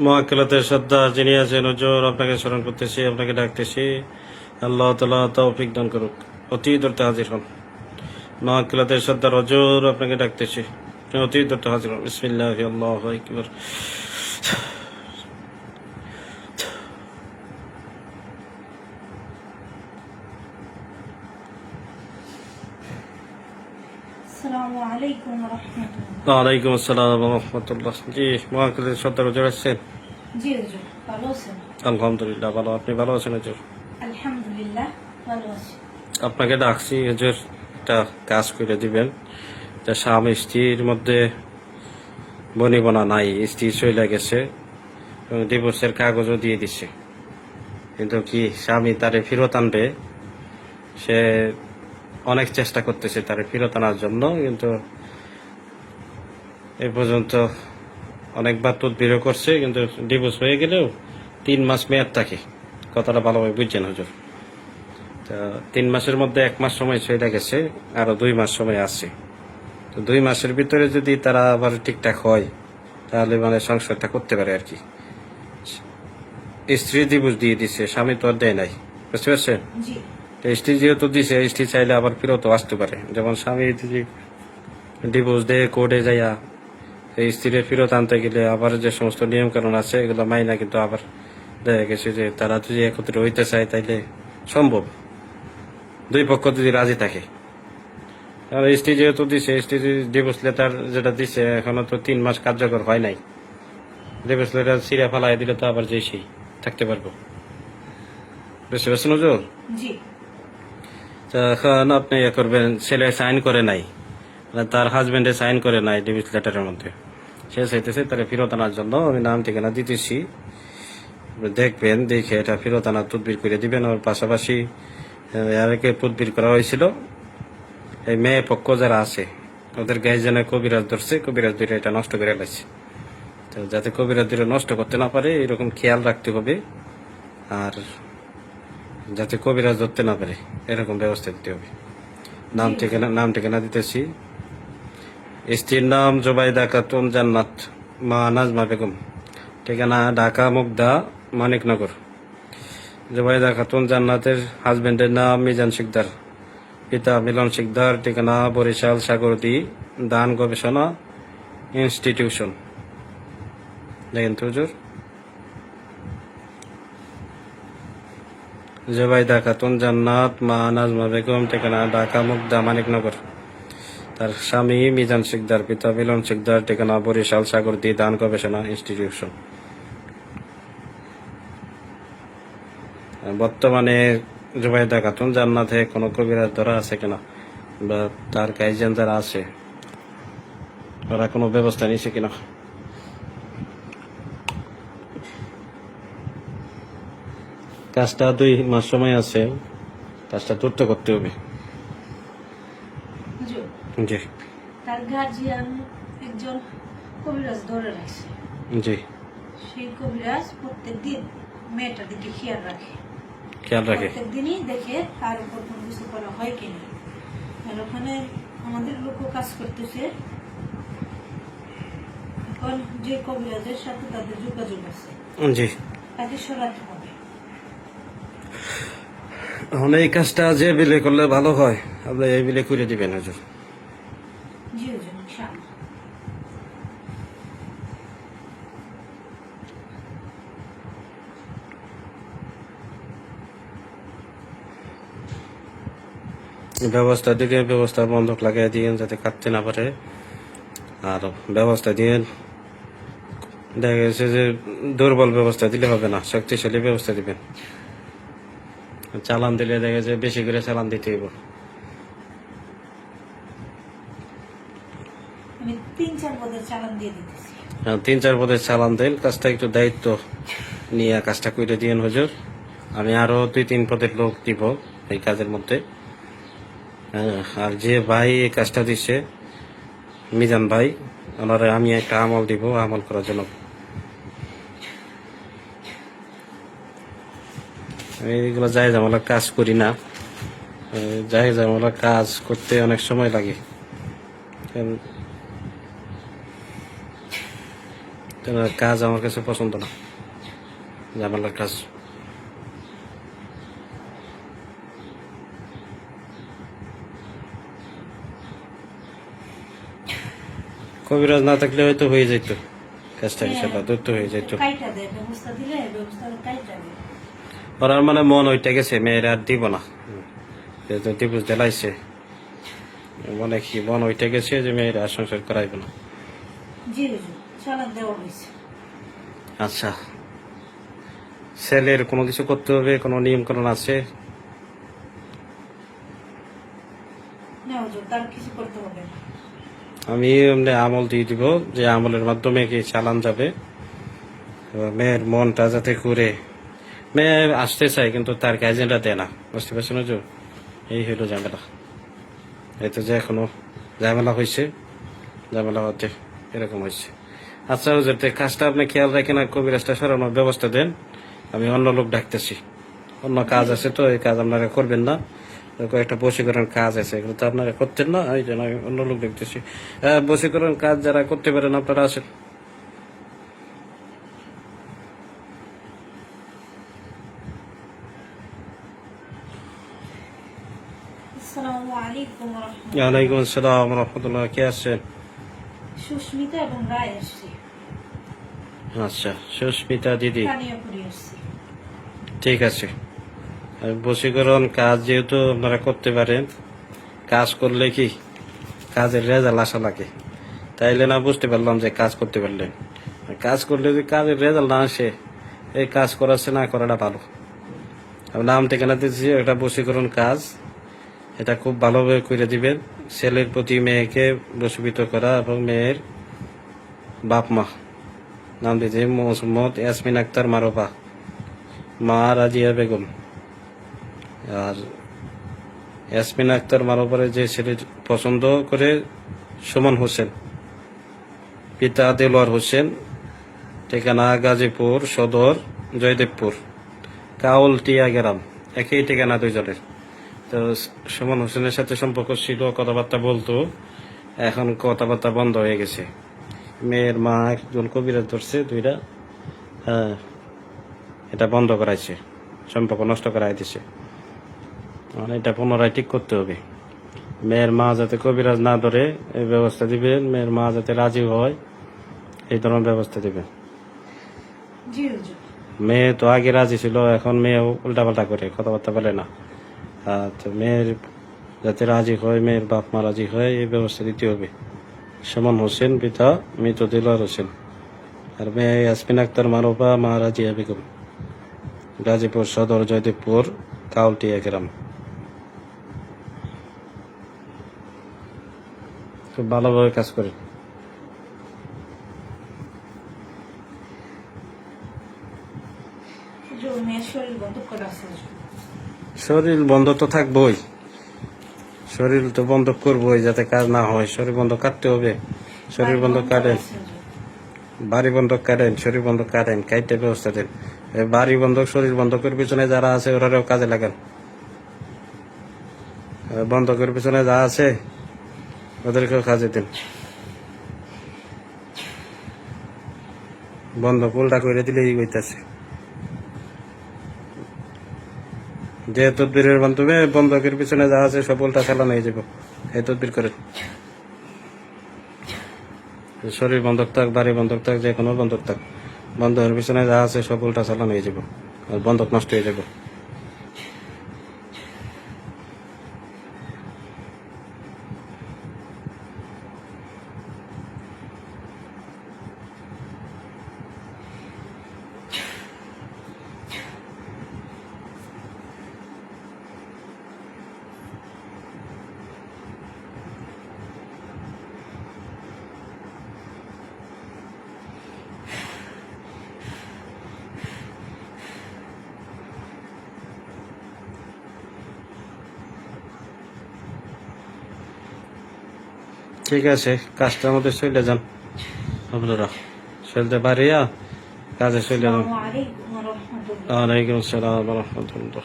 মহাক্কেলাতের শ্রদ্ধা যিনি আছেন হুজুর, আপনাকে স্মরণ করতেছি, আপনাকে ডাকতেছি। আল্লাহ তাআলা তৌফিক দান করুক। অতি দ্রুত হাজির হন। মহাক্কেলাতের শ্রদ্ধার হুজুর, আপনাকে ডাকতেছি, অতি দ্রুত হাজির হন। বিসমিল্লাহি আল্লাহু আকবার। আসসালামু আলাইকুম ওয়া রাহমাতুল্লাহ। ওয়ালাইকুম আসসালাম ওয়া রাহমাতুল্লাহ। জি, মহাক্কেলাতের শ্রদ্ধার হুজুর আসছেন? জি হুজুর, ভালো আছেন? আলহামদুলিল্লাহ ভালো। আপনি ভালো আছেন হুজুর? আলহামদুলিল্লাহ ভালো আছি। আপনাকে ডাকছি হুজুর, একটা কাজ করে দিবেন। তা স্বামী স্ত্রীর মধ্যে বনিবনা নাই, স্ত্রী চলে গেছে এবং ডিভোর্সের কাগজও দিয়ে দিচ্ছে, কিন্তু কি স্বামী তারে ফেরত আনবে। সে অনেক চেষ্টা করতেছে তারে ফেরত আনার জন্য, কিন্তু এ পর্যন্ত অনেকবার তদবিরও করছে, কিন্তু ডিভোর্স হয়ে গেলেও 3 মাস মেয়াদ থাকে। কথাটা ভালোভাবে বুঝছেন হুজুর? তা 3 মাসের মধ্যে 1 মাস সময় চলে গেছে, আরো 2 মাস সময় আছে। তো 2 মাসের ভিতরে যদি তারা আবার ঠিকঠাক হয়, তাহলে মানে সংসারটা করতে পারে আর কি। স্ত্রী ডিভোর্স দিয়ে দিছে, স্বামী তো আর দেয় নাই, বুঝতে পারছেন? জি তো স্ত্রী যেহেতু দিছে, স্ত্রী চাইলে আবার ফেরতও আসতে পারে। যেমন স্বামী যদি ডিভোর্স দিয়ে কোর্টে যাইয়া এই স্ত্রীর ফেরত আনতে গেলে আবার যে সমস্ত নিয়ম কানুন আছে এগুলো মাইনা, কিন্তু আবার দেখা গেছে যে তারা যদি একত্রে হইতে চায় তাইলে সম্ভব, 2 পক্ষ যদি রাজি থাকে। আর স্ত্রী যেহেতু দিছে, স্ত্রী ডিভোর্স লেটার যেটা দিছে এখনো তো 3 মাস কার্যকর হয় নাই। ডিভোর্স লেটার ছিঁড়ে ফেলায় দিলে তো আবার যেই সেই থাকতে পারবো, বুঝতে পারছেন হুজুর? জি তো এখন আপনি ইয়ে করবেন, ছেলে সাইন করে নাই, মানে তার হাজবেন্ডে সাইন করে নাই ডিভোর্স লেটারের মধ্যে। সে চাইতেছে তারা ফেরত আনার জন্য। আমি নাম ঠিকানা দিতেছি, দেখবেন, দেখে এটা ফেরত আনার তদবির করে দিবেন। ওর পাশাপাশি আরেকে তদবির করা হয়েছিল, এই মেয়ে পক্ষ যারা আছে ওদের গাইজেনে কবিরাজ ধরছে, কবিরাজ ধরে এটা নষ্ট করে লাগছে। তো যাতে কবিরাজ ধরে নষ্ট করতে না পারে এরকম খেয়াল রাখতে হবে, আর যাতে কবিরাজ ধরতে না পারে এরকম ব্যবস্থা দিতে হবে। নাম ঠিকানা দিতেছি। স্ত্রীর নাম জোবাইদা খাতুন জান্নাত, মা নাজমা বেগম। ঠিকানা ঢাকা মুগদা মানিকনগর। জোবাইদা খাতুন জান্নাতের হাজবেন্ডের নাম মিজান শিকদার, পিতা মিলন শিকদার। ঠিকানা বরিশাল সাগরদী দান গবেষণা ইনস্টিটিউশন। দেখেন তো হুজুর, জোবাইদা খাতুন জান্নাত, মা নাজমা বেগম। ঠিকানা ঢাকা মুগদা মানিকনগর। তার স্বামী মিজান শিকদার, পিতা মিলন শিকদার। ঠিকানা বরিশাল সাগরদী দান গবেষণা ইনস্টিটিউশন। বর্তমানে জুবাইদা খাতুন জান্নাতে কোনো কবিরাজ ধরা আছে কিনা, বা তার গাইজেন যারা আছে ওরা কোনো ব্যবস্থা নিয়েছে কিনা। কাজটা 2 মাস সময় আছে, কাজটা দ্রুত করতে হবে। হুজুর, জি তার গার্জিয়ান একজন কবিরাজ ধরে রাখছে। জি, সেই কবিরাজ প্রত্যেকদিন মেয়েটার দিকে খেয়াল রাখে, রাখে। প্রত্যেকদিনই দেখে তার উপর কোনো কিছু করা হয় কিনা। আর ওখানে আমাদের লোকও কাজ করতেছে। এখন যে কবিরাজের সাথে তাদের যোগাযোগ আছে, জি, তাকে সরাতে হবে। এখন এই কাজটা যে বিলে করলে ভালো হয়, আপনি এই বিলে করে দিবেন হুজুর। জি হুজুর, ইনশাআল্লাহ। ব্যবস্থা দিলে ব্যবস্থা বন্ধক লাগাই দিয়েন যাতে কাটতে না পারে। আর ব্যবস্থা দিয়ে দেখা গেছে যে দুর্বল ব্যবস্থা দিলে হবে না, শক্তিশালী ব্যবস্থা দিবেন। চালান দিলে দেখা যায় বেশি করে চালান দিতে হইব। আমি 3-4 পদের চালান দিয়ে দিতেছি। 3-4 পদের চালান দেন, কাজটা একটু দায়িত্ব নিয়ে কাজটা করে দিয়েন হুজুর। আমি আরো 2-3 পদের লোক দিব এই কাজের মধ্যে। আর যে ভাই এই কাজটা দিচ্ছে মিজান ভাই, ওনারা আমি একটা আমল দিব, আমল করার জন্য। আমি এগুলো যাই জামালা কাজ করি না, যাই জামালা কাজ করতে অনেক সময় লাগে। কাজ আমার কাছে পছন্দ না, ঝামেলার কাজ। কবিরাজ না থাকলে হয়তো হয়ে যেত কাজটা, ইনশাল্লাহ দ্রুত হয়ে যেত। কাইটা দেয়, ব্যবস্থা দিলে ব্যবস্থা কাইটা দেয়। ওরার মানে মন ওইটা গেছে, মেয়েরা আর দিব না, যেহেতু দিবস জ্বালাইছে মনে কি মন ওইটা গেছে যে মেয়েরা আর সংসার করাইবে না। জি হুজুর, চালান দেওয়া হয়েছে। আচ্ছা, ছেলের কোনো কিছু করতে হবে, কোনো নিয়ম কানুন আছে? না হুজুর, তার কিছু করতে হবে না। আমি এমনি আমল দিয়ে দিব, যে আমলের মাধ্যমে কি চালান যাবে। এবার মেয়ের মনটা যাতে করে, মেয়ে আসতে চায় কিন্তু তার গার্জেনরা দেয় না, বুঝতে পারছো না? এই হইলো ঝামেলা। এই তো যে এখনো ঝামেলা হয়েছে, ঝামেলা হতে এরকম হয়েছে। আচ্ছা হুজুর, কাজটা আপনি খেয়াল রাখেন আর কবিরাজটা সরানোর ব্যবস্থা দেন। আমি অন্য লোক ডাকতেছি, অন্য কাজ আছে, তো এই কাজ আপনারা করবেন না। কয়েকটা বশীকরণ কাজ আছে, এগুলো তো আপনারা করতেন না, এই জন্য আমি অন্য লোক দেখতেছি। বশীকরণ কাজ যারা করতে পারেন আপনারা আসেন। আসসালামু আলাইকুম ওয়া রাহমাতুল্লাহ। ওয়ালাইকুম আসসালাম রহমতুল্লাহ। কে আসছেন? সুস্মিতা এবং রায় আসছি, আচ্ছা, সুস্মিতা দিদি, কানিয়াপুরি আসছি। ঠিক আছে। বশীকরণ কাজ যেহেতু আপনারা করতে পারেন, কাজ করলে কি কাজের রেজাল্ট আসা লাগে, তাইলে না বুঝতে পারলাম যে কাজ করতে পারলেন। আর কাজ করলে যদি কাজের রেজাল্ট না আসে, এই কাজ করাচ্ছে না করাটা ভালো। আমি নাম ঠিকানা দিচ্ছি, একটা বশীকরণ কাজ, এটা খুব ভালোভাবে করে দিবেন। ছেলের প্রতি মেয়েকে বশীভূত করা, এবং মেয়ের বাপ মা নাম দিয়েছে মোহাম্মদ ইয়াসমিন আক্তার মারোপা, মা রাজিয়া বেগম। আর ইয়াসমিন আক্তার মারোপারে যে ছেলে পছন্দ করে সুমন হোসেন, পিতা দেলোয়ার হোসেন, ঠিকানা গাজীপুর সদর, জয়দেবপুর, কাউলটিয়া গ্রাম, একই ঠিকানা দুইজনের। তো সুমন হোসেনের সাথে সম্পর্ক ছিল, কথাবার্তা বলতো, এখন কথাবার্তা বন্ধ হয়ে গেছে। মেয়ের মা একজন কবিরাজ ধরছে, দুইটা, হ্যাঁ, এটা বন্ধ করাইছে, সম্পর্ক নষ্ট করাই দিছে। মানে এটা পুনরায় ঠিক করতে হবে। মেয়ের মা যাতে কবিরাজ না ধরে এই ব্যবস্থা দিবেন, মেয়ের মা যাতে রাজি হয় এই ধরনের ব্যবস্থা দিবেন। জি হুজুর। মেয়ে তো আগে রাজি ছিল, এখন মেয়ে উল্টাপাল্টা করে, কথাবার্তা বলে না। তো মেয়ের যাতে রাজি হয়, মেয়ের বাপ মা রাজি হয়, এই ব্যবস্থা দিতে হবে। সুমন হোসেন, পিতা মৃত দিলওয়ার হোসেন, আর মেয়ে ইয়াসমিন আক্তার মারোপা, মা রাজিয়া বেগম, গাজীপুর সদর, জয়দেবপুর, কাউলটিয়া গ্রাম। খুব ভালোভাবে কাজ করে। হুজুর, মেয়ের শরীর বন্ধ করা আছে হুজুর। শরীর বন্ধ তো থাকবই, শরীর তো বন্ধ করবোই, যাতে কাজ না হয়। শরীর বন্ধ কাটতে হবে, শরীর বন্ধ কাটেন, আছে হুজুর। বাড়ি বন্ধ কাটেন, শরীর বন্ধ কাটেন, কাইটে ব্যবস্থা দেন। এই বাড়ি বন্ধ, শরীর বন্ধ করে পিছনে যারা আছে ওরাও কাজে লাগান। বন্ধ করে পিছনে যা আছে ওদেরকেও কাজে দেন। বন্ধ উল্টা করে দিলেই হইতাছে। যে তদবিরের মাধ্যমে বন্ধকের পিছনে যা আছে সব উল্টা চালানো হয়ে যাব, এই তদবির করেন। শরীর বন্ধক থাক, বাড়ি বন্ধক থাক, যে কোনো বন্ধক থাক, বন্ধকের পিছনে যা আছে সব উল্টা চালানো হয়ে যাব, আর বন্ধক নষ্ট হয়ে যাব। ঠিক আছে, কাজটার মধ্যে চলে যান আপনারা, চলতে পারিয়া কাজে চলে যান। আসসালামু আলাইকুম ওয়া রাহমাতুল্লাহ। ওয়ালাইকুম আসসালাম রহমতুল্লাহ।